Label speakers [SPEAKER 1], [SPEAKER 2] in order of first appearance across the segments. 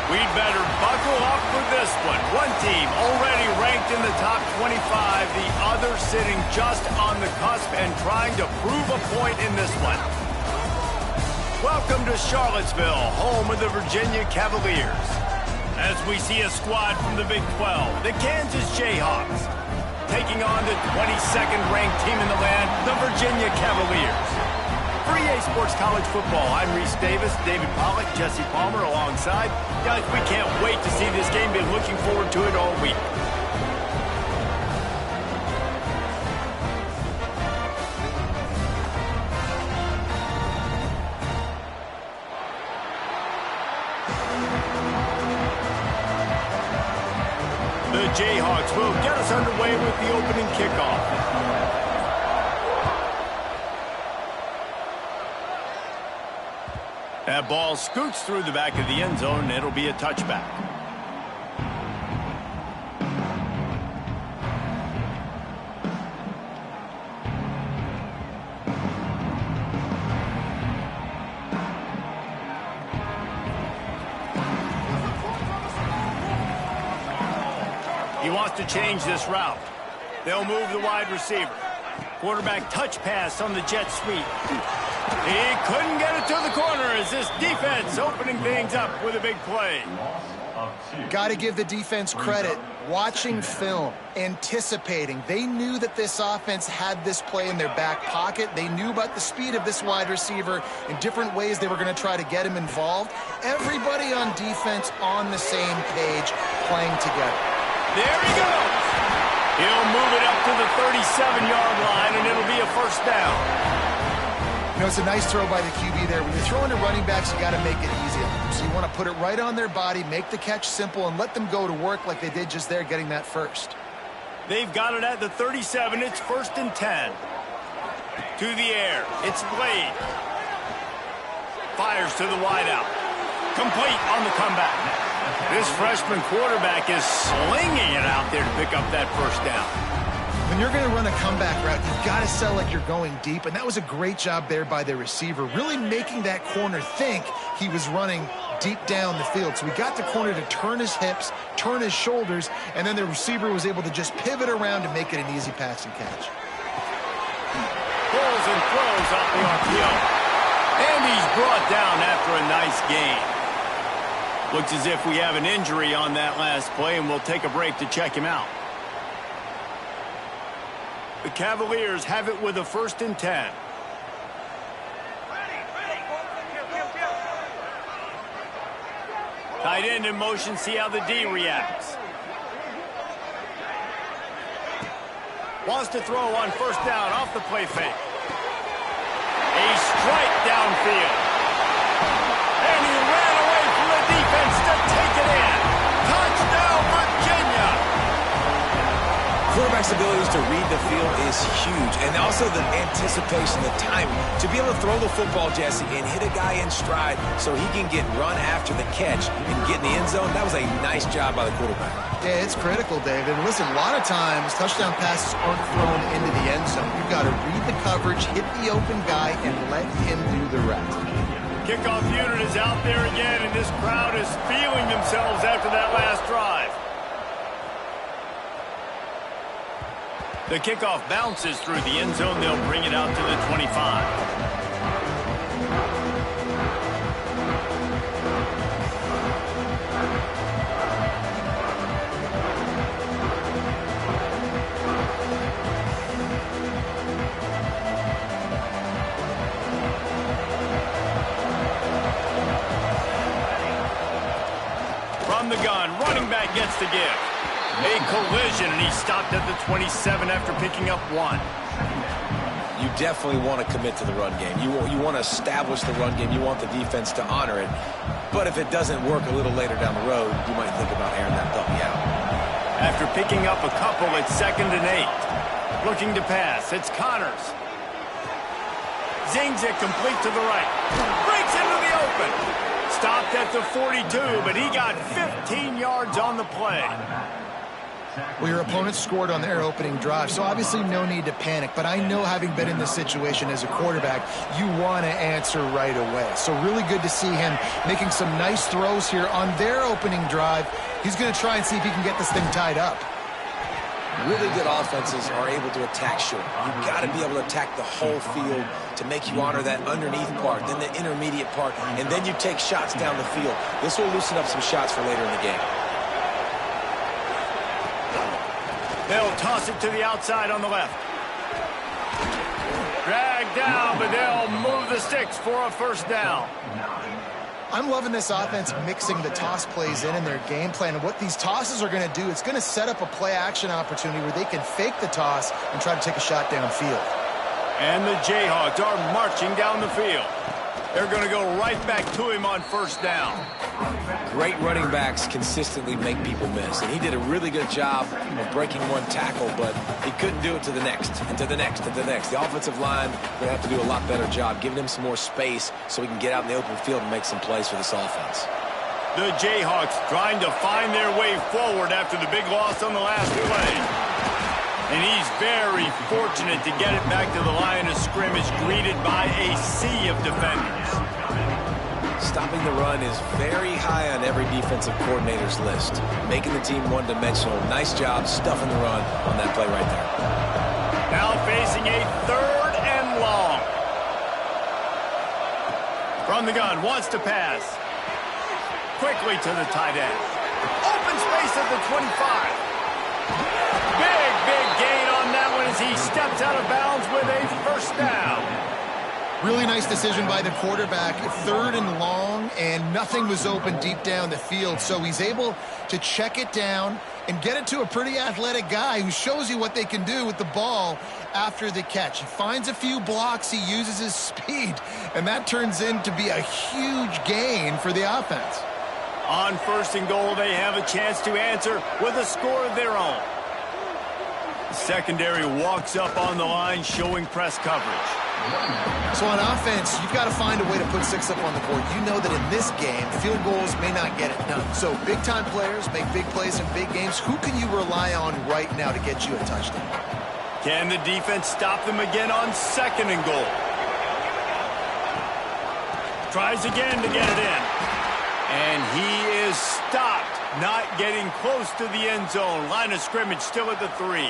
[SPEAKER 1] We'd better buckle up for this one. One team already ranked in the top 25, the other sitting just on the cusp and trying to prove a point in this one. Welcome to Charlottesville, home of the Virginia Cavaliers. As we see a squad from the Big 12, the Kansas Jayhawks, taking on the 22nd ranked team in the land, the Virginia Cavaliers. For EA Sports College Football, I'm Reese Davis, David Pollack, Jesse Palmer alongside. Guys, we can't wait to see this game. Been looking forward to it all week. The Jayhawks will get us underway with the opening kickoff. That ball scoots through the back of the end zone, and it'll be a touchback. He wants to change this route. They'll move the wide receiver. Quarterback touch pass on the jet sweep. He couldn't get it to the corner as this defense opening things up with a big play.
[SPEAKER 2] Got to give the defense credit. Watching film, anticipating. They knew that this offense had this play in their back pocket. They knew about the speed of this wide receiver in different ways they were going to try to get him involved. Everybody on defense on the same page, playing together.
[SPEAKER 1] There he goes. He'll move it up to the 37-yard line, and it'll be a first down.
[SPEAKER 2] You know, it's a nice throw by the QB there. When you're throwing to running backs, you got to make it easy on them. So you want to put it right on their body, make the catch simple, and let them go to work like they did just there, getting that first.
[SPEAKER 1] They've got it at the 37. It's 1st and 10. To the air. It's Blade. Fires to the wideout. Complete on the comeback. This freshman quarterback is slinging it out there to pick up that first down.
[SPEAKER 2] When you're going to run a comeback route, you've got to sell like you're going deep, and that was a great job there by the receiver, really making that corner think he was running deep down the field. So we got the corner to turn his hips, turn his shoulders, and then the receiver was able to just pivot around to make it an easy pass and catch.
[SPEAKER 1] Pulls and throws off the RPO. And he's brought down after a nice gain. Looks as if we have an injury on that last play, and we'll take a break to check him out. The Cavaliers have it with a 1st and 10. Tight end in motion, see how the D reacts. Wants to throw on 1st down off the play fake. A strike downfield. And he ran away from the defense to take it in. Touchdown, Virginia!
[SPEAKER 3] Quarterback's abilities to read the field is huge, and also the anticipation, the timing. To be able to throw the football, Jesse, and hit a guy in stride so he can get run after the catch and get in the end zone, that was a nice job by the quarterback.
[SPEAKER 2] Yeah, it's critical, David. And listen, a lot of times touchdown passes aren't thrown into the end zone. You've got to read the coverage, hit the open guy, and let him do the rest.
[SPEAKER 1] Kickoff unit is out there again, and this crowd is feeling themselves after that last drive. The kickoff bounces through the end zone. They'll bring it out to the 25. From the gun, running back gets the give. A collision, and he stopped at the 27 after picking up 1.
[SPEAKER 3] You definitely want to commit to the run game. You want to establish the run game. You want the defense to honor it. But if it doesn't work a little later down the road, you might think about airing that puppy out.
[SPEAKER 1] After picking up a couple, it's 2nd and 8. Looking to pass, it's Connors. Zings it complete to the right. Breaks into the open. Stopped at the 42, but he got 15 yards on the play.
[SPEAKER 2] Well, your opponent scored on their opening drive, so obviously no need to panic. But I know, having been in this situation as a quarterback, you want to answer right away. So really good to see him making some nice throws here on their opening drive. He's going to try and see if he can get this thing tied up.
[SPEAKER 3] Really good offenses are able to attack short. You've got to be able to attack the whole field to make you honor that underneath part, then the intermediate part, and then you take shots down the field. This will loosen up some shots for later in the game.
[SPEAKER 1] They'll toss it to the outside on the left. Dragged down, but they'll move the sticks for a first down.
[SPEAKER 2] I'm loving this offense mixing the toss plays in their game plan. And what these tosses are going to do, it's going to set up a play-action opportunity where they can fake the toss and try to take a shot downfield.
[SPEAKER 1] And the Jayhawks are marching down the field. They're going to go right back to him on first down.
[SPEAKER 3] Great running backs consistently make people miss, and he did a really good job of breaking one tackle, but he couldn't do it to the next, and to the next, and to the next. The offensive line going to have to do a lot better job giving him some more space so he can get out in the open field and make some plays for this offense.
[SPEAKER 1] The Jayhawks trying to find their way forward after the big loss on the last play. And he's very fortunate to get it back to the line of scrimmage, greeted by a sea of defenders.
[SPEAKER 3] Stopping the run is very high on every defensive coordinator's list. Making the team one-dimensional. Nice job stuffing the run on that play right there.
[SPEAKER 1] Now facing a 3rd and long. From the gun, wants to pass. Quickly to the tight end. Open space at the 25. Big gain on that one as he steps out of bounds with a first down.
[SPEAKER 2] Really nice decision by the quarterback. 3rd and long, and nothing was open deep down the field. So he's able to check it down and get it to a pretty athletic guy who shows you what they can do with the ball after the catch. He finds a few blocks, he uses his speed, and that turns into be a huge gain for the offense.
[SPEAKER 1] On 1st and goal, they have a chance to answer with a score of their own. The secondary walks up on the line, showing press coverage.
[SPEAKER 2] So on offense, you've got to find a way to put 6 up on the board. You know that in this game, field goals may not get it done. So big-time players make big plays in big games. Who can you rely on right now to get you a touchdown?
[SPEAKER 1] Can the defense stop them again on 2nd and goal? Tries again to get it in. And he is stopped, not getting close to the end zone. Line of scrimmage still at the 3.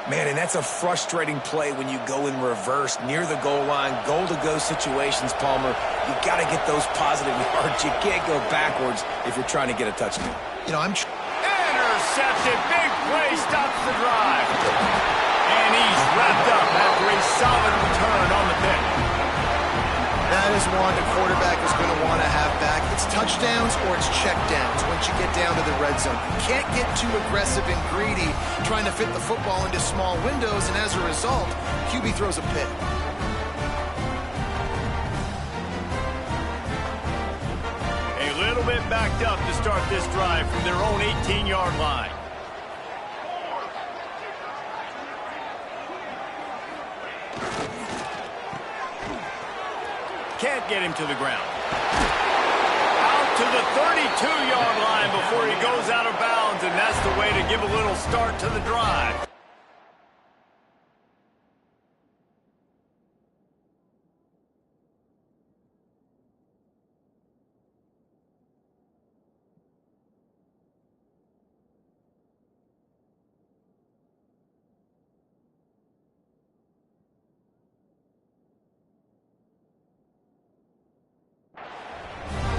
[SPEAKER 3] Man, and that's a frustrating play when you go in reverse near the goal line, goal-to-go situations, Palmer. You got to get those positive yards. You can't go backwards if you're trying to get a touchdown.
[SPEAKER 2] You know,
[SPEAKER 1] intercepted. Big play stops the drive. And he's wrapped up after a solid return on the pick.
[SPEAKER 2] That is one the quarterback is going to want to have back. It's touchdowns or it's checkdowns once you get down to the red zone. You can't get too aggressive and greedy trying to fit the football into small windows, and as a result, QB throws a pick.
[SPEAKER 1] A little bit backed up to start this drive from their own 18-yard line. Can't get him to the ground. Out to the 32-yard line before he goes out of bounds, and that's the way to give a little start to the drive.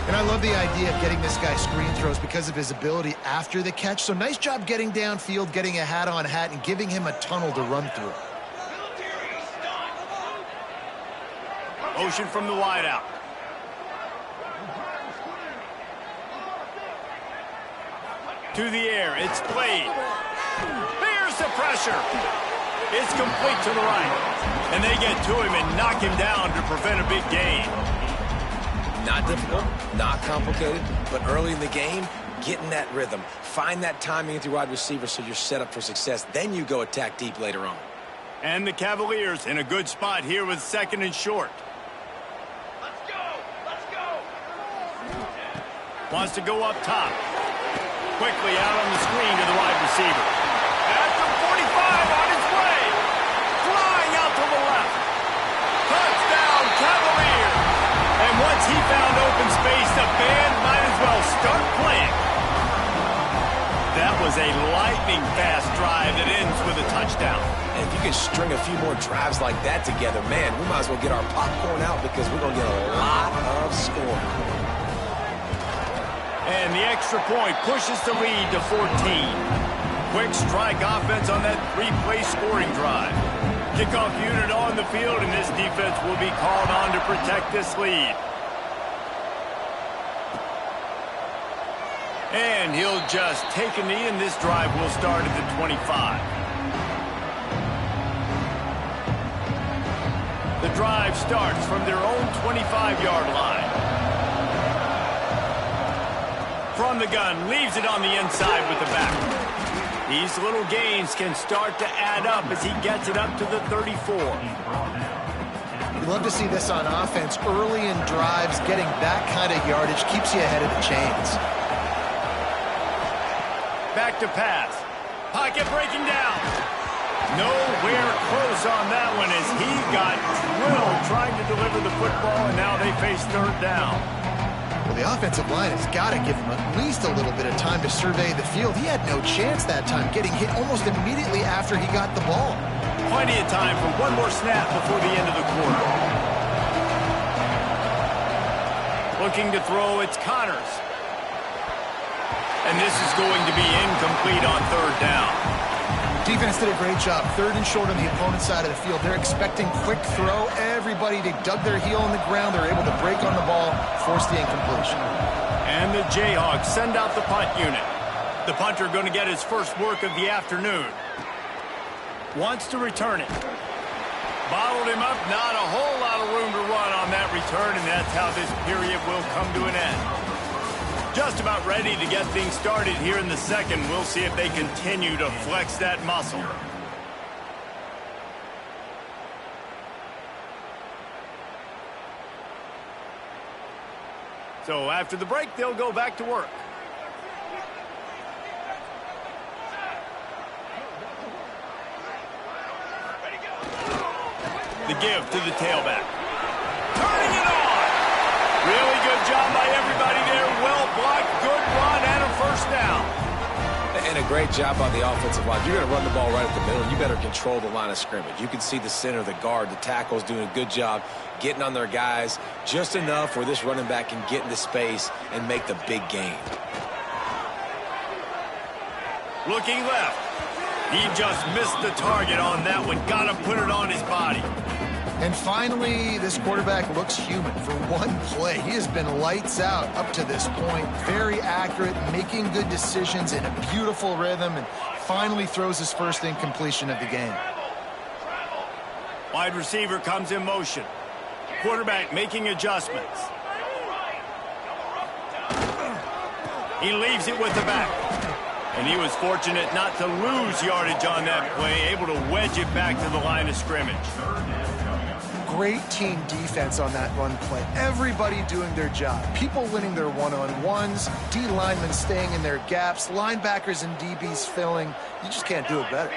[SPEAKER 2] And I love the idea of getting this guy screen throws because of his ability after the catch. So nice job getting downfield, getting a hat-on hat, and giving him a tunnel to run through.
[SPEAKER 1] Motion from the wideout. To the air, it's played. Here's the pressure. It's complete to the right. And they get to him and knock him down to prevent a big gain.
[SPEAKER 3] Not difficult, not complicated, but early in the game, getting that rhythm. Find that timing with your wide receiver so you're set up for success. Then you go attack deep later on.
[SPEAKER 1] And the Cavaliers in a good spot here with 2nd and short. Let's go! Wants to go up top. Quickly out on the screen to the wide receiver. At the 45 on its way. Flying out to the left. Touchdown, Cavaliers. And once he found open space, the band might as well start playing. That was a lightning-fast drive that ends with a touchdown.
[SPEAKER 3] And if you can string a few more drives like that together, man, we might as well get our popcorn out because we're going to get a lot of scoring.
[SPEAKER 1] And the extra point pushes the lead to 14. Quick strike offense on that three-play scoring drive. Kickoff unit on the field, and this defense will be called on to protect this lead. And he'll just take a knee, and this drive will start at the 25. The drive starts from their own 25-yard line. From the gun, leaves it on the inside with the back. These little gains can start to add up as he gets it up to the 34.
[SPEAKER 2] You love to see this on offense. Early in drives, getting that kind of yardage keeps you ahead of the chains.
[SPEAKER 1] Back to pass. Pocket breaking down. Nowhere close on that one as he got drilled trying to deliver the football, and now they face third down.
[SPEAKER 2] Well, the offensive line has got to give him at least a little bit of time to survey the field. He had no chance that time, getting hit almost immediately after he got the ball.
[SPEAKER 1] Plenty of time for one more snap before the end of the quarter. Looking to throw, it's Connors. And this is going to be incomplete on third down.
[SPEAKER 2] Defense did a great job. Third and short on the opponent's side of the field. They're expecting quick throw. Everybody, they dug their heel in the ground. They're able to break on the ball, force the incompletion.
[SPEAKER 1] And the Jayhawks send out the punt unit. The punter going to get his first work of the afternoon. Wants to return it. Bottled him up. Not a whole lot of room to run on that return, and that's how this period will come to an end. Just about ready to get things started here in the second. We'll see if they continue to flex that muscle. So after the break, they'll go back to work. The give to the tailback. Turning it on! Really good job by everybody there. Well blocked, good run, and a first down.
[SPEAKER 3] And a great job on the offensive line. You're going to run the ball right at the middle. You better control the line of scrimmage. You can see the center, the guard, the tackles doing a good job getting on their guys just enough where this running back can get into space and make the big gain.
[SPEAKER 1] Looking left. He just missed the target on that one. Got to put it on his body.
[SPEAKER 2] And finally, this quarterback looks human for one play. He has been lights out up to this point. Very accurate, making good decisions in a beautiful rhythm, and finally throws his first incompletion of the game.
[SPEAKER 1] Wide receiver comes in motion. Quarterback making adjustments. He leaves it with the back. And he was fortunate not to lose yardage on that play, able to wedge it back to the line of scrimmage.
[SPEAKER 2] Great team defense on that run play. Everybody doing their job. People winning their one-on-ones, D linemen staying in their gaps, linebackers and DBs filling. You just can't do it better.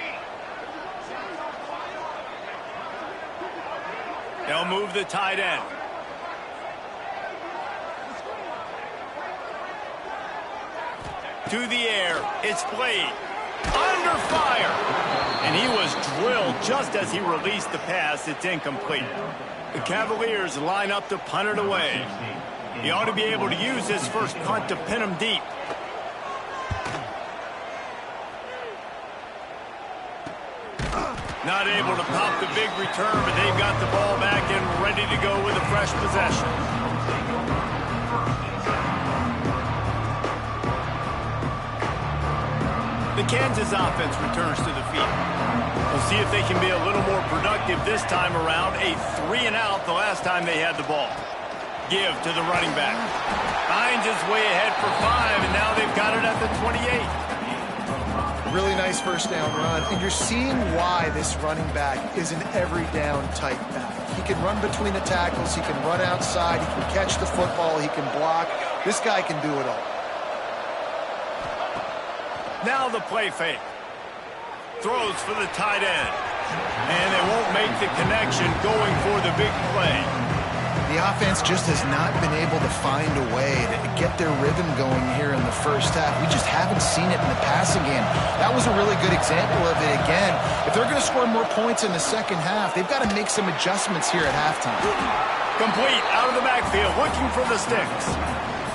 [SPEAKER 1] They'll move the tight end. To the air, it's played. Under fire. And he was drilled just as he released the pass. It's incomplete. The Cavaliers line up to punt it away. He ought to be able to use his first punt to pin him deep. Not able to pop the big return, but they've got the ball back and ready to go with a fresh possession. The Kansas offense returns to the field. We'll see if they can be a little more productive this time around. A 3-and-out the last time they had the ball. Give to the running back. Finds his way ahead for 5, and now they've got it at the 28.
[SPEAKER 2] Really nice first down run, and you're seeing why this running back is an every down type back. He can run between the tackles, he can run outside, he can catch the football, he can block. This guy can do it all.
[SPEAKER 1] Now the play fake. Throws for the tight end. And they won't make the connection going for the big play.
[SPEAKER 2] The offense just has not been able to find a way to get their rhythm going here in the first half. We just haven't seen it in the passing game. That was a really good example of it again. If they're going to score more points in the second half, they've got to make some adjustments here at halftime.
[SPEAKER 1] Complete out of the backfield, looking for the sticks.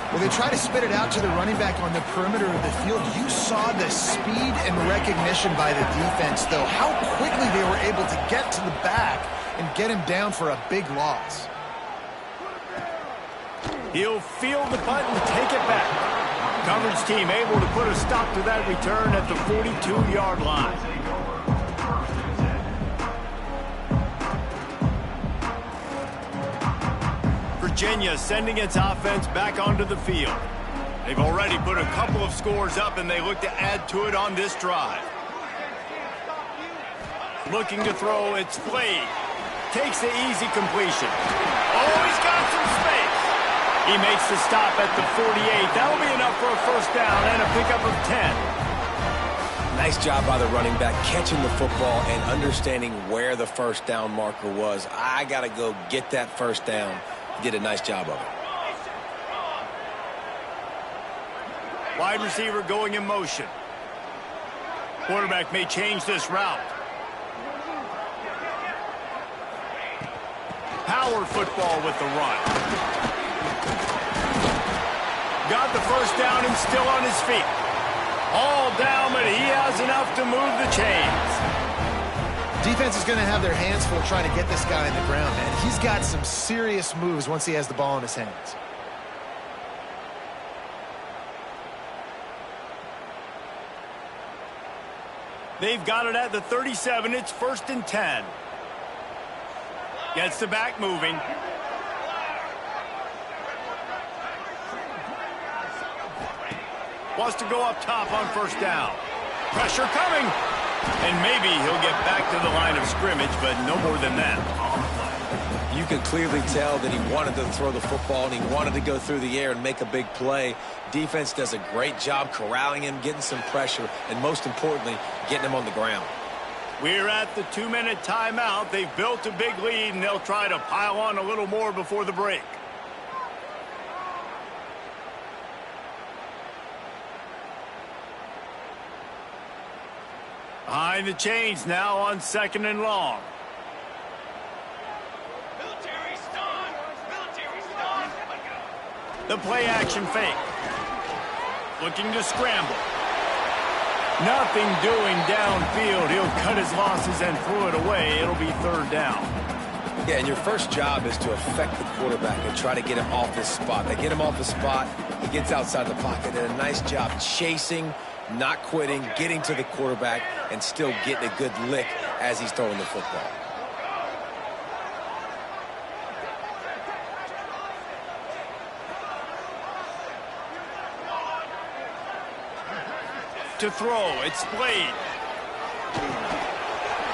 [SPEAKER 2] Well, they try to spit it out to the running back on the perimeter of the field. You saw the speed and recognition by the defense, though. How quickly they were able to get to the back and get him down for a big loss.
[SPEAKER 1] He'll field the punt and take it back. Coverage team able to put a stop to that return at the 42-yard line. Virginia sending its offense back onto the field. They've already put a couple of scores up, and they look to add to it on this drive. Looking to throw, it's Flay. Takes the easy completion. Oh, he's got some space. He makes the stop at the 48. That'll be enough for a first down and a pickup of 10.
[SPEAKER 3] Nice job by the running back catching the football and understanding where the first down marker was. I got to go get that first down. He did a nice job of it.
[SPEAKER 1] Wide receiver going in motion. Quarterback may change this route. Power football with the run. Got the first down and still on his feet. All down, but he has enough to move the chains.
[SPEAKER 2] Defense is going to have their hands full trying to get this guy in the ground, man. He's got some serious moves once he has the ball in his hands.
[SPEAKER 1] They've got it at the 37. It's 1st and 10. Gets the back moving. Wants to go up top on first down. Pressure coming. And maybe he'll get back to the line of scrimmage, but no more than that.
[SPEAKER 3] You could clearly tell that he wanted to throw the football and he wanted to go through the air and make a big play. Defense does a great job corralling him, getting some pressure, and most importantly, getting him on the ground.
[SPEAKER 1] We're at the 2-minute timeout. They've built a big lead, and they'll try to pile on a little more before the break. Behind the chains now on 2nd and long. The play action fake. Looking to scramble. Nothing doing downfield. He'll cut his losses and throw it away. It'll be 3rd down.
[SPEAKER 3] Yeah, and your first job is to affect the quarterback and try to get him off his spot. They get him off the spot. He gets outside the pocket. Did a nice job chasing, not quitting, getting to the quarterback, and still getting a good lick as he's throwing the football.
[SPEAKER 1] To throw, it's Blade.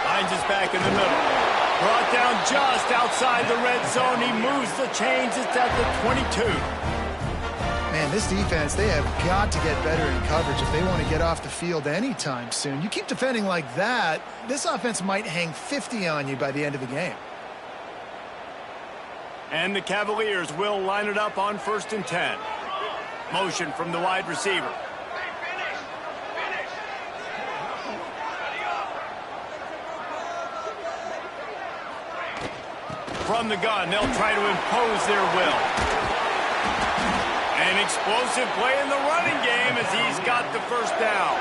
[SPEAKER 1] Finds his back in the middle. Brought down just outside the red zone. He moves the chains. It's at the 22.
[SPEAKER 2] Man, this defense, they have got to get better in coverage if they want to get off the field anytime soon. You keep defending like that, this offense might hang 50 on you by the end of the game.
[SPEAKER 1] And the Cavaliers will line it up on 1st and 10. Motion from the wide receiver. From the gun, they'll try to impose their will. An explosive play in the running game as he's got the first down.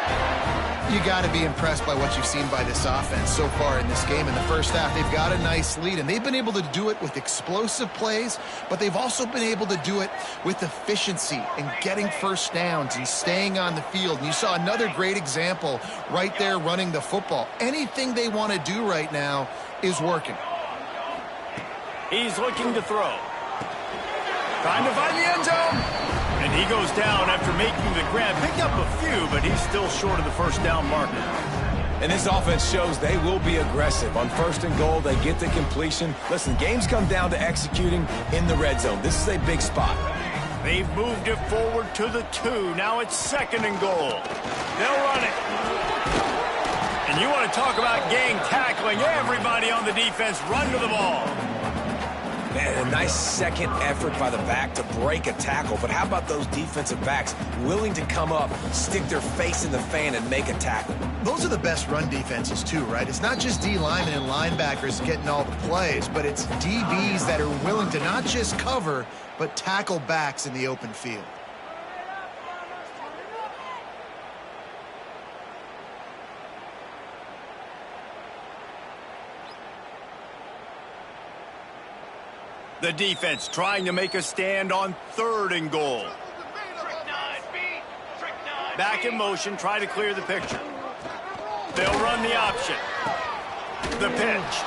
[SPEAKER 2] You got to be impressed by what you've seen by this offense so far in this game. In the first half, they've got a nice lead, and they've been able to do it with explosive plays, but they've also been able to do it with efficiency and getting first downs and staying on the field. And you saw another great example right there running the football. Anything they want to do right now is working.
[SPEAKER 1] He's looking to throw. Trying to find the end zone. And he goes down after making the grab. Picked up a few, but he's still short of the first down marker.
[SPEAKER 3] And this offense shows they will be aggressive. On 1st and goal, they get the completion. Listen, games come down to executing in the red zone. This is a big spot.
[SPEAKER 1] They've moved it forward to the 2. Now it's 2nd and goal. They'll run it. And you want to talk about gang tackling. Everybody on the defense run to the ball.
[SPEAKER 3] Man, a nice second effort by the back to break a tackle. But how about those defensive backs willing to come up, stick their face in the fan, and make a tackle?
[SPEAKER 2] Those are the best run defenses too, right? It's not just D linemen and linebackers getting all the plays, but it's DBs that are willing to not just cover, but tackle backs in the open field.
[SPEAKER 1] The defense trying to make a stand on 3rd and goal. Back in motion, try to clear the picture. They'll run the option. The pitch.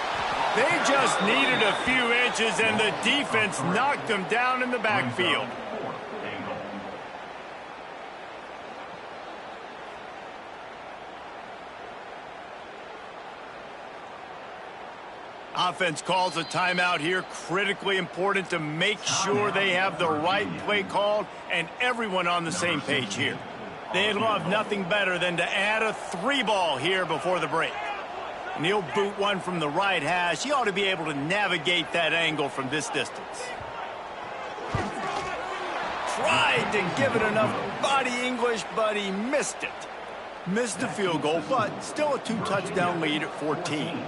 [SPEAKER 1] They just needed a few inches, and the defense knocked them down in the backfield. Offense calls a timeout here. Critically important to make sure they have the right play called and everyone on the same page here. They'd love nothing better than to add a 3-ball here before the break. And he'll boot one from the right hash. He ought to be able to navigate that angle from this distance. Tried to give it enough body English, but he missed it. Missed the field goal, but still a 2-touchdown lead at 14.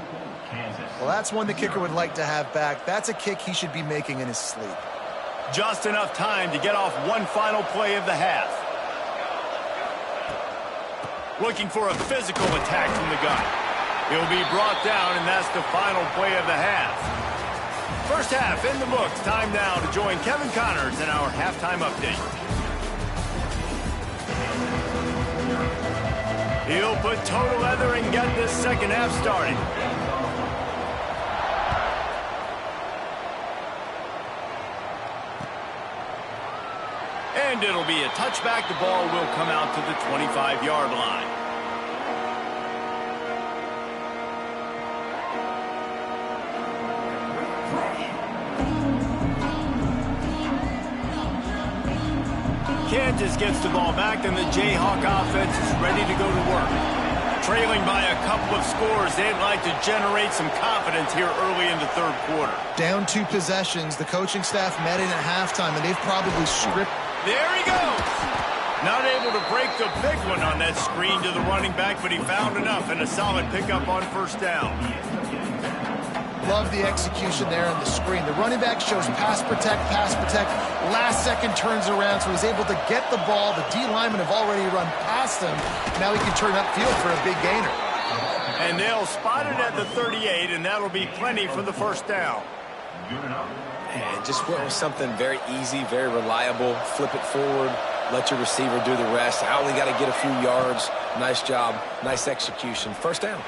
[SPEAKER 2] Well, that's one the kicker would like to have back. That's a kick he should be making in his sleep.
[SPEAKER 1] Just enough time to get off one final play of the half. Looking for a physical attack from the gun. He'll be brought down, and that's the final play of the half. First half in the books. Time now to join Kevin Connors in our halftime update. He'll put total leather and get this second half started. And it'll be a touchback. The ball will come out to the 25-yard line. Kansas gets the ball back, and the Jayhawk offense is ready to go to work. Trailing by a couple of scores, they'd like to generate some confidence here early in the 3rd quarter.
[SPEAKER 2] Down 2 possessions, the coaching staff met in at halftime, and they've probably scripted.
[SPEAKER 1] There he goes. Not able to break the big one on that screen to the running back, but he found enough and a solid pickup on 1st down.
[SPEAKER 2] Love the execution there on the screen. The running back shows pass protect, last second turns around, so he's able to get the ball. The D linemen have already run past him. Now he can turn upfield for a big gainer.
[SPEAKER 1] And they'll spot it at the 38, and that'll be plenty for the 1st down.
[SPEAKER 3] And just went with something very easy, very reliable. Flip it forward, let your receiver do the rest. I only got to get a few yards. Nice job, nice execution. 1st down.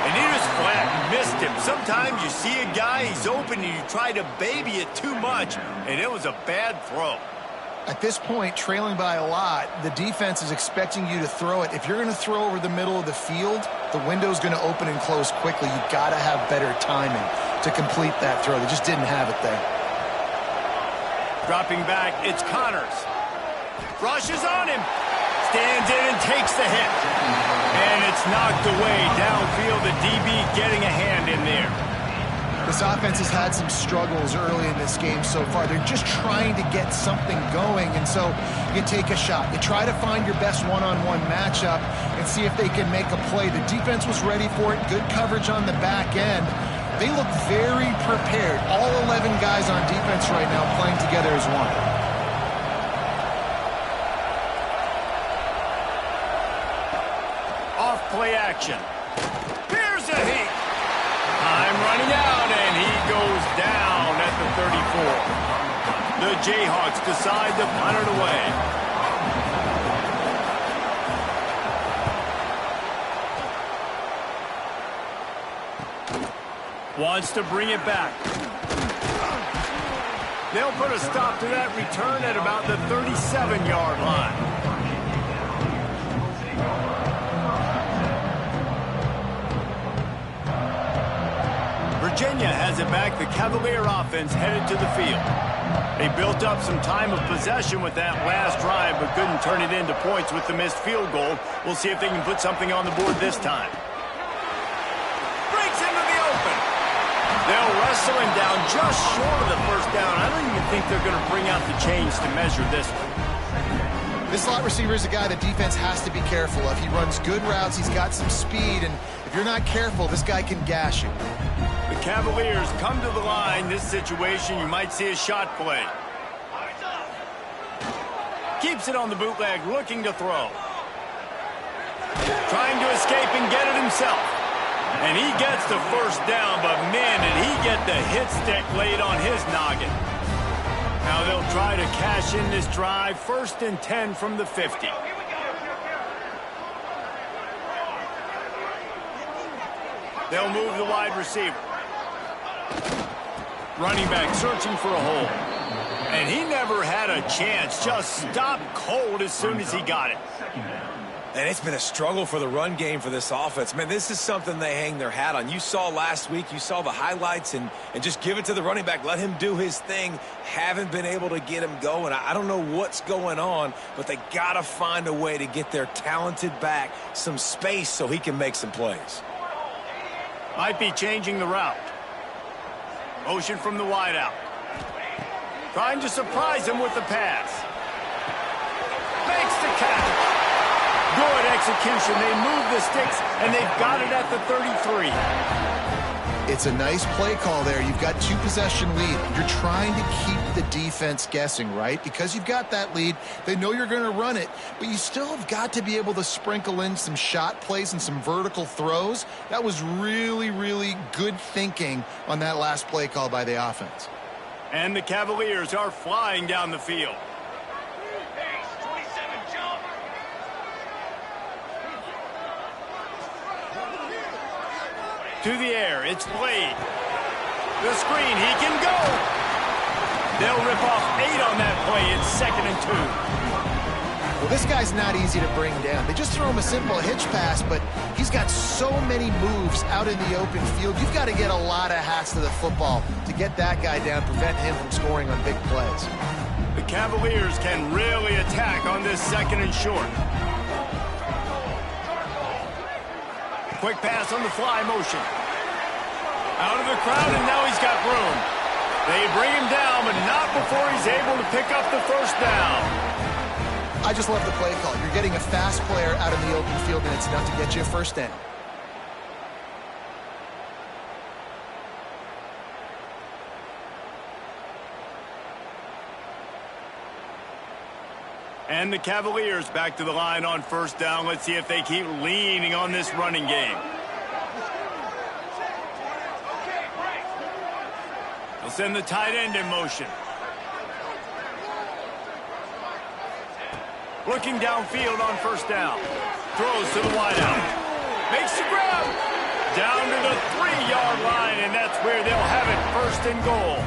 [SPEAKER 1] And he just flat missed him. Sometimes you see a guy, he's open, and you try to baby it too much, and it was a bad throw.
[SPEAKER 2] At this point, trailing by a lot, the defense is expecting you to throw it. If you're going to throw over the middle of the field, the window's going to open and close quickly. You've got to have better timing to complete that throw. They just didn't have it there.
[SPEAKER 1] Dropping back, it's Connors. Rushes on him. Stands in and takes the hit. And it's knocked away downfield. The DB getting a hand in there.
[SPEAKER 2] This offense has had some struggles early in this game so far. They're just trying to get something going, and so you take a shot. You try to find your best one-on-one matchup and see if they can make a play. The defense was ready for it. Good coverage on the back end. They look very prepared. All 11 guys on defense right now playing together as one.
[SPEAKER 1] Off play action. Here's a heat. Time running out, and he goes down at the 34. The Jayhawks decide to punt it away. Wants to bring it back. They'll put a stop to that return at about the 37-yard line. Virginia has it back. The Cavalier offense headed to the field. They built up some time of possession with that last drive, but couldn't turn it into points with the missed field goal. We'll see if they can put something on the board this time. Breaks into the open. They'll wrestle him down just short of the first down. I don't even think they're going to bring out the chains to measure this one.
[SPEAKER 2] This slot receiver is a guy the defense has to be careful of. He runs good routes. He's got some speed, and if you're not careful, this guy can gash you.
[SPEAKER 1] The Cavaliers come to the line. This situation, you might see a shot play. Keeps it on the bootleg, looking to throw. Trying to escape and get it himself. And he gets the first down, but man, did he get the hit stick laid on his noggin. Now they'll try to cash in this drive. 1st and 10 from the 50. They'll move the wide receiver. Running back searching for a hole. And he never had a chance. Just stopped cold as soon as he got it.
[SPEAKER 3] And it's been a struggle for the run game for this offense. Man, this is something they hang their hat on. You saw last week, you saw the highlights, and just give it to the running back. Let him do his thing. Haven't been able to get him going. I don't know what's going on, but they got to find a way to get their talented back some space so he can make some plays.
[SPEAKER 1] Might be changing the route. Motion from the wide out. Trying to surprise him with the pass. Makes the catch. Good execution. They move the sticks, and they've got it at the 33.
[SPEAKER 2] It's a nice play call there. You've got 2-possession lead. You're trying to keep the defense guessing, right? Because you've got that lead, they know you're going to run it, but you still have got to be able to sprinkle in some shot plays and some vertical throws. That was really, really good thinking on that last play call by the offense.
[SPEAKER 1] And the Cavaliers are flying down the field. To the air, it's Blade. The screen, he can go. They'll rip off 8 on that play. It's 2nd and 2.
[SPEAKER 2] Well, this guy's not easy to bring down. They just throw him a simple hitch pass, but he's got so many moves out in the open field. You've got to get a lot of hats to the football to get that guy down, prevent him from scoring on big plays.
[SPEAKER 1] The Cavaliers can really attack on this 2nd and short. Quick pass on the fly motion. Out of the crowd, and now he's got room. They bring him down, but not before he's able to pick up the first down.
[SPEAKER 2] I just love the play call. You're getting a fast player out in the open field, and it's enough to get you a first down.
[SPEAKER 1] And the Cavaliers back to the line on 1st down. Let's see if they keep leaning on this running game. They'll send the tight end in motion. Looking downfield on 1st down. Throws to the wideout. Makes the grab. Down to the 3-yard line, and that's where they'll have it 1st and goal.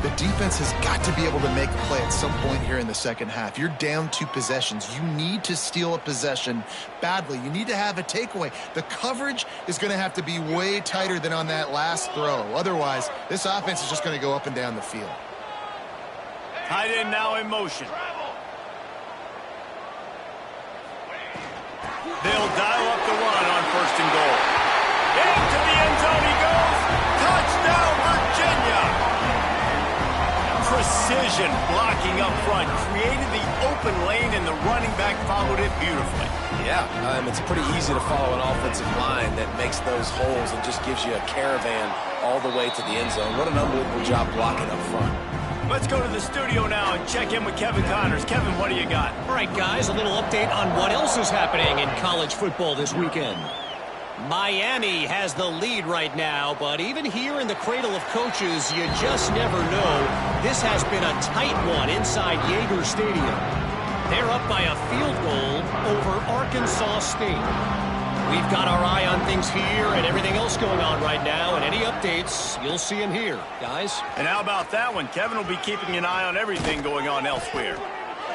[SPEAKER 2] The defense has got to be able to make a play at some point here in the second half. You're down 2 possessions. You need to steal a possession badly. You need to have a takeaway. The coverage is going to have to be way tighter than on that last throw. Otherwise, this offense is just going to go up and down the field.
[SPEAKER 1] Tight end now in motion. They'll dial up the run on 1st and goal. Into the end zone he goes. Touchdown, Virginia. Precision blocking up front created the open lane, and the running back followed it beautifully.
[SPEAKER 3] Yeah, it's pretty easy to follow an offensive line that makes those holes and just gives you a caravan all the way to the end zone. What an unbelievable job blocking up front.
[SPEAKER 1] Let's go to the studio now and check in with Kevin Connors. Kevin, what do you got?
[SPEAKER 4] All right, guys, a little update on what else is happening in college football this weekend. Miami has the lead right now, but even here in the cradle of coaches, you just never know. This has been a tight one inside Yager Stadium. They're up by a field goal over Arkansas State. We've got our eye on things here and everything else going on right now, and any updates, you'll see them here, guys.
[SPEAKER 1] And how about that one? Kevin will be keeping an eye on everything going on elsewhere.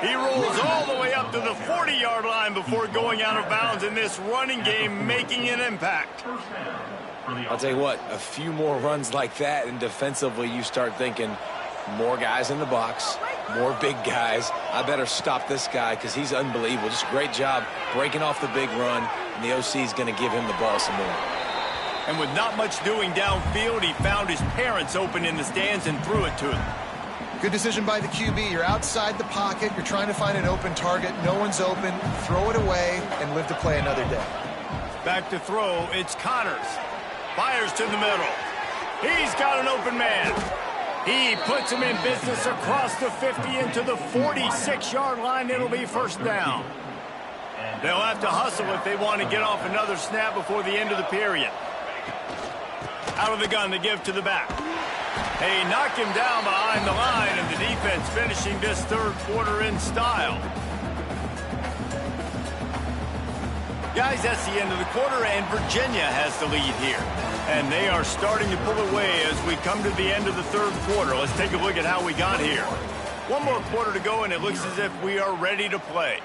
[SPEAKER 1] He rolls all the way up to the 40-yard line before going out of bounds in this running game, making an impact.
[SPEAKER 3] I'll tell you what, a few more runs like that, and defensively you start thinking, More guys in the box, more big guys. I better stop this guy because he's unbelievable. Just great job breaking off the big run, and the OC is going to give him the ball some more.
[SPEAKER 1] And with not much doing downfield, he found his parents open in the stands and threw it to him.
[SPEAKER 2] Good decision by the QB. You're outside the pocket. You're trying to find an open target. No one's open. Throw it away and live to play another day.
[SPEAKER 1] Back to throw. It's Connors. Fires to the middle. He's got an open man. He puts him in business across the 50 into the 46-yard line. It'll be first down. They'll have to hustle if they want to get off another snap before the end of the period. Out of the gun, they give to the back. They knock him down behind the line, and the defense finishing this third quarter in style. Guys, that's the end of the quarter, and Virginia has the lead here. And they are starting to pull away as we come to the end of the third quarter. Let's take a look at how we got here. One more quarter to go, and it looks as if we are ready to play.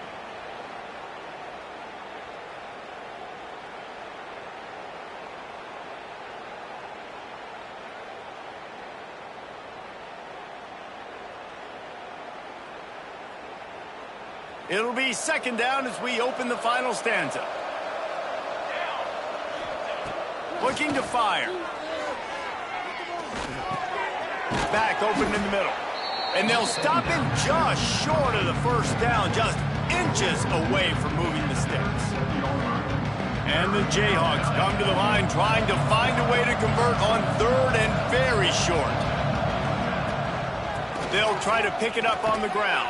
[SPEAKER 1] It'll be second down as we open the final stanza. Looking to fire. Back open in the middle. And they'll stop him just short of the first down, just inches away from moving the sticks. And the Jayhawks come to the line trying to find a way to convert on third and very short. They'll try to pick it up on the ground.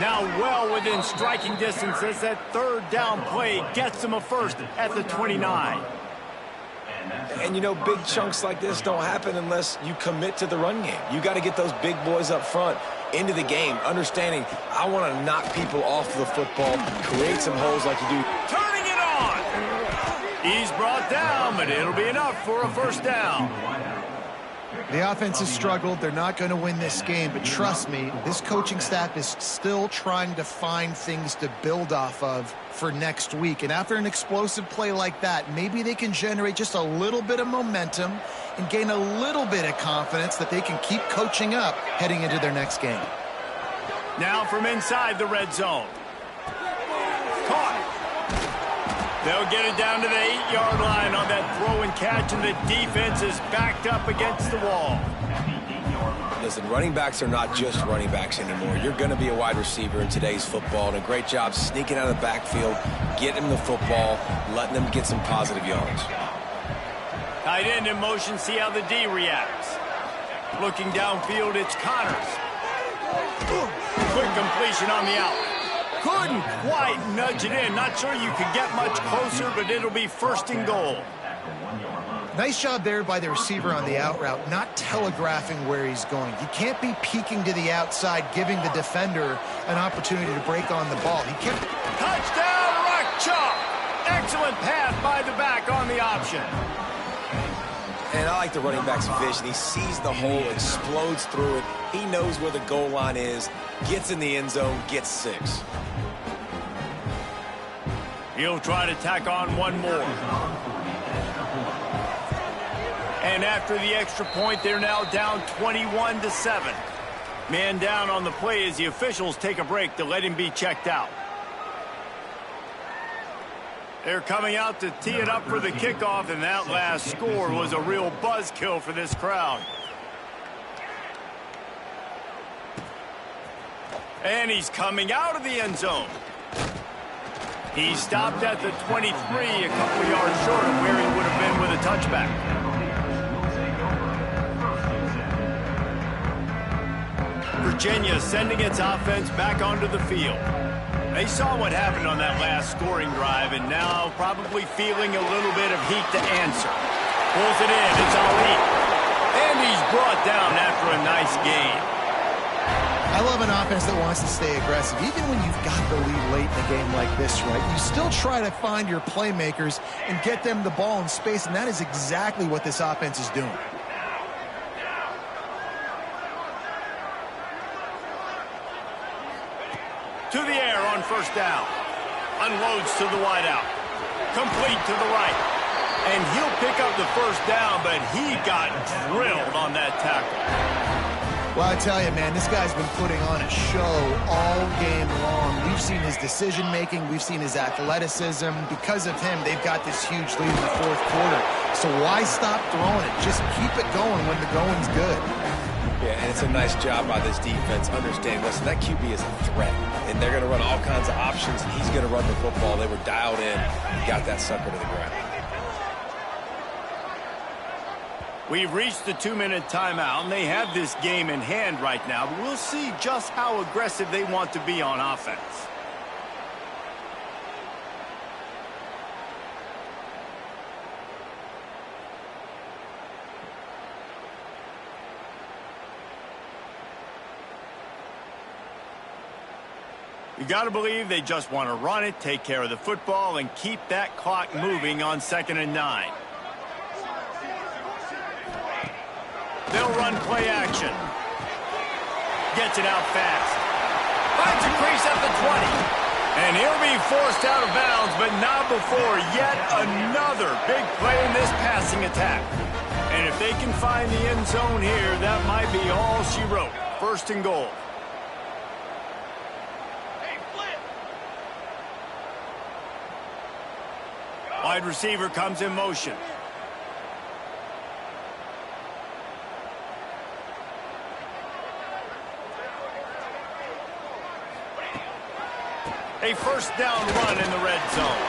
[SPEAKER 1] Now well within striking distance as that third down play gets them a first at the 29.
[SPEAKER 3] And, you know, big chunks like this don't happen unless you commit to the run game. You got to get those big boys up front into the game, understanding I want to knock people off the football, create some holes like you do.
[SPEAKER 1] Turning it on! He's brought down, but it'll be enough for a first down.
[SPEAKER 2] The offense has struggled. They're not going to win this game, but trust me, this coaching staff is still trying to find things to build off of for next week. And after an explosive play like that, maybe they can generate just a little bit of momentum and gain a little bit of confidence that they can keep coaching up heading into their next game.
[SPEAKER 1] Now from inside the red zone. Caught. They'll get it down to the 8-yard line on that throw and catch, and the defense is backed up against the wall.
[SPEAKER 3] Listen, running backs are not just running backs anymore. You're going to be a wide receiver in today's football, and a great job sneaking out of the backfield, getting them the football, letting them get some positive yards.
[SPEAKER 1] Tight end in motion, see how the D reacts. Looking downfield, it's Connors. Quick completion on the out. Couldn't quite nudge it in. Not sure you could get much closer, but it'll be first and goal.
[SPEAKER 2] Nice job there by the receiver on the out route, not telegraphing where he's going. He can't be peeking to the outside, giving the defender an opportunity to break on the ball. He kept...
[SPEAKER 1] Touchdown, Rock Chalk! Excellent pass by the back on the option.
[SPEAKER 3] And I like the running back's vision. He sees the hole, explodes through it. He knows where the goal line is, gets in the end zone, gets 6.
[SPEAKER 1] He'll try to tack on one more. And after the extra point, they're now down 21-7. Man down on the play as the officials take a break to let him be checked out. They're coming out to tee it up for the kickoff, and that last score was a real buzzkill for this crowd. And he's coming out of the end zone. He stopped at the 23, a couple yards short of where he would have been with a touchback. Virginia sending its offense back onto the field. They saw what happened on that last scoring drive, and now probably feeling a little bit of heat to answer. Pulls it in, it's Ali. And he's brought down after a nice game.
[SPEAKER 2] I love an offense that wants to stay aggressive. Even when you've got the lead late in a game like this, right, you still try to find your playmakers and get them the ball in space, and that is exactly what this offense is doing.
[SPEAKER 1] To the air on first down. Unloads to the wideout. Complete to the right. And he'll pick up the first down, but he got drilled on that tackle.
[SPEAKER 2] Well, I tell you, man, this guy's been putting on a show all game long. We've seen his decision-making. We've seen his athleticism. Because of him, they've got this huge lead in the fourth quarter. So why stop throwing it? Just keep it going when the going's good.
[SPEAKER 3] Yeah, and it's a nice job by this defense. Understand, listen, that QB is a threat, and they're going to run all kinds of options, and he's going to run the football. They were dialed in and got that sucker to the ground.
[SPEAKER 1] We've reached the 2-minute timeout, and they have this game in hand right now, but we'll see just how aggressive they want to be on offense. You got to believe they just want to run it, take care of the football, and keep that clock moving on 2nd and 9. They'll run play action. Gets it out fast. Finds a crease at the 20. And he'll be forced out of bounds, but not before yet another big play in this passing attack. And if they can find the end zone here, that might be all she wrote. 1st and goal. Wide receiver comes in motion. A 1st down run in the red zone.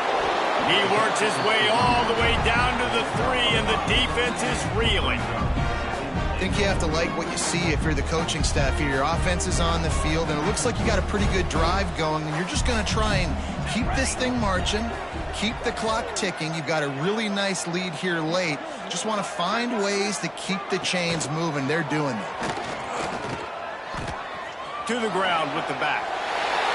[SPEAKER 1] He works his way all the way down to the 3, and the defense is reeling.
[SPEAKER 2] I think you have to like what you see if you're the coaching staff here. Your offense is on the field, and it looks like you got a pretty good drive going, and you're just going to try and keep this thing marching, keep the clock ticking. You've got a really nice lead here late. Just want to find ways to keep the chains moving. They're doing that.
[SPEAKER 1] To the ground with the back.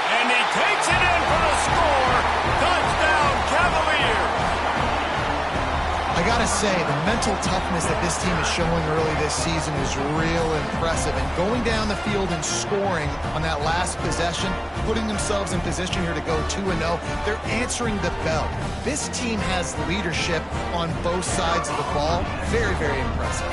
[SPEAKER 1] And he takes it in for the score. Touchdown, Cavaliers.
[SPEAKER 2] I got to say, the mental toughness that this team is showing early this season is real impressive. And going down the field and scoring on that last possession, putting themselves in position here to go 2-0, they're answering the bell. This team has leadership on both sides of the ball. Very, very impressive.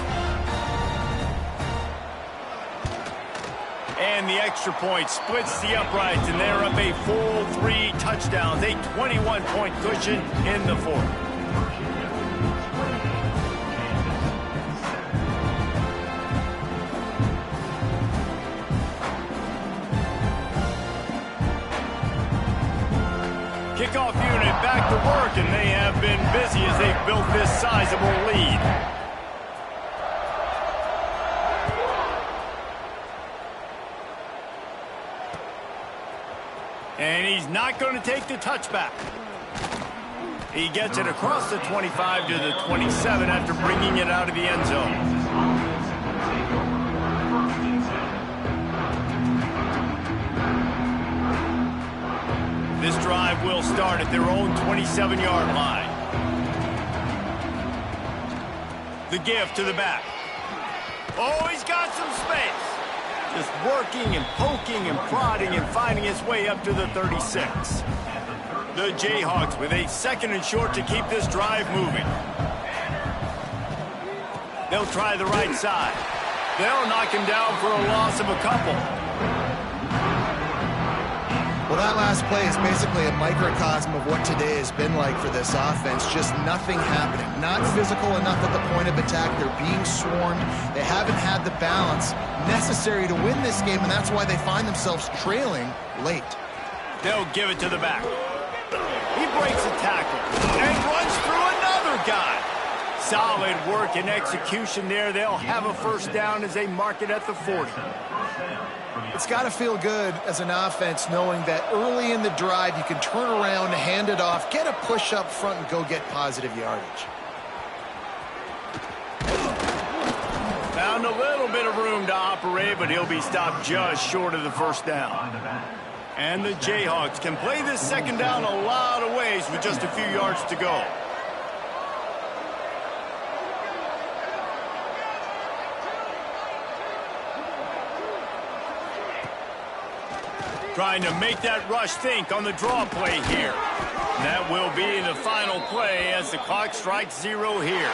[SPEAKER 1] And the extra point splits the uprights, and they're up a full 3 touchdowns, a 21-point cushion in the 4th. Kickoff unit back to work, and they have been busy as they've built this sizable lead. And he's not going to take the touchback. He gets it across the 25 to the 27 after bringing it out of the end zone. This drive will start at their own 27-yard line. The give to the back. Oh, he's got some space. Just working and poking and prodding and finding his way up to the 36. The Jayhawks with a 2nd and short to keep this drive moving. They'll try the right side. They'll knock him down for a loss of a couple.
[SPEAKER 2] Well, that last play is basically a microcosm of what today has been like for this offense. Just nothing happening. Not physical enough at the point of attack. They're being swarmed. They haven't had the balance necessary to win this game, and that's why they find themselves trailing late.
[SPEAKER 1] They'll give it to the back. He breaks a tackle and runs through another guy. Solid work and execution there. They'll have a 1st down as they mark it at the 40.
[SPEAKER 2] It's got to feel good as an offense knowing that early in the drive you can turn around, hand it off, get a push up front, and go get positive yardage.
[SPEAKER 1] Found a little bit of room to operate, but he'll be stopped just short of the 1st down. And the Jayhawks can play this 2nd down a lot of ways with just a few yards to go. Trying to make that rush think on the draw play here. That will be the final play as the clock strikes 0 here.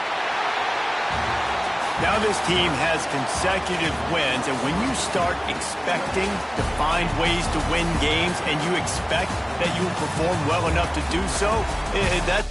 [SPEAKER 1] Now this team has consecutive wins, and when you start expecting to find ways to win games and you expect that you will perform well enough to do so, that